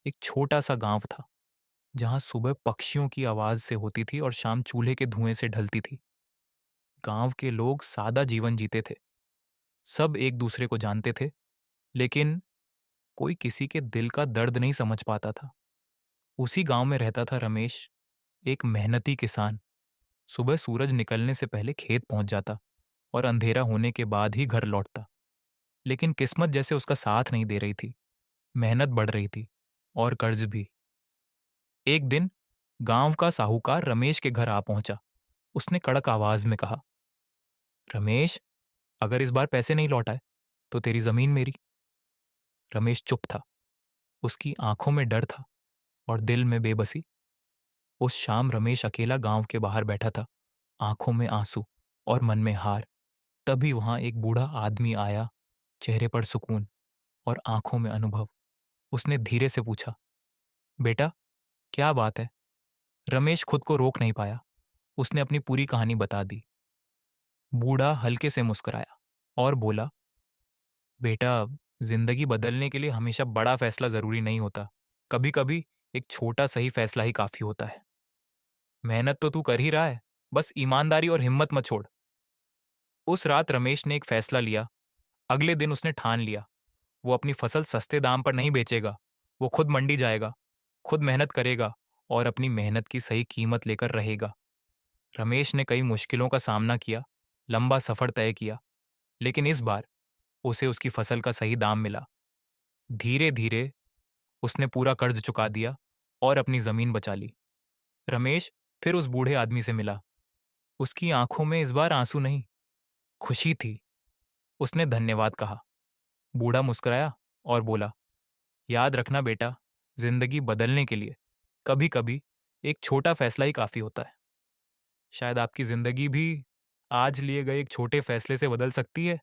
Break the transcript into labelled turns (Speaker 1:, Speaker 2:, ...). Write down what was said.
Speaker 1: एक छोटा सा गांव था जहां सुबह पक्षियों की आवाज से होती थी और शाम चूल्हे के धुएं से ढलती थी। गांव के लोग सादा जीवन जीते थे। सब एक दूसरे को जानते थे, लेकिन कोई किसी के दिल का दर्द नहीं समझ पाता था। उसी गांव में रहता था रमेश, एक मेहनती किसान। सुबह सूरज निकलने से पहले खेत पहुंच जाता और अंधेरा होने के बाद ही घर लौटता। लेकिन किस्मत जैसे उसका साथ नहीं दे रही थी। मेहनत बढ़ रही थी और कर्ज भी। एक दिन गांव का साहूकार रमेश के घर आ पहुंचा। उसने कड़क आवाज में कहा, रमेश, अगर इस बार पैसे नहीं लौटाए तो तेरी जमीन मेरी। रमेश चुप था। उसकी आंखों में डर था और दिल में बेबसी। उस शाम रमेश अकेला गांव के बाहर बैठा था, आंखों में आंसू और मन में हार। तभी वहां एक बूढ़ा आदमी आया, चेहरे पर सुकून और आंखों में अनुभव। उसने धीरे से पूछा, बेटा, क्या बात है? रमेश खुद को रोक नहीं पाया। उसने अपनी पूरी कहानी बता दी। बूढ़ा हल्के से मुस्कुराया और बोला, बेटा, जिंदगी बदलने के लिए हमेशा बड़ा फैसला जरूरी नहीं होता। कभी कभी एक छोटा सही फैसला ही काफी होता है। मेहनत तो तू कर ही रहा है, बस ईमानदारी और हिम्मत मत छोड़। उस रात रमेश ने एक फैसला लिया। अगले दिन उसने ठान लिया, वो अपनी फसल सस्ते दाम पर नहीं बेचेगा। वो खुद मंडी जाएगा, खुद मेहनत करेगा और अपनी मेहनत की सही कीमत लेकर रहेगा। रमेश ने कई मुश्किलों का सामना किया, लंबा सफर तय किया, लेकिन इस बार उसे उसकी फसल का सही दाम मिला। धीरे धीरे उसने पूरा कर्ज चुका दिया और अपनी जमीन बचा ली। रमेश फिर उस बूढ़े आदमी से मिला। उसकी आंखों में इस बार आंसू नहीं, खुशी थी। उसने धन्यवाद कहा। बूढ़ा मुस्कुराया और बोला, याद रखना बेटा, जिंदगी बदलने के लिए कभी कभी एक छोटा फैसला ही काफी होता है। शायद आपकी जिंदगी भी आज लिए गए एक छोटे फैसले से बदल सकती है।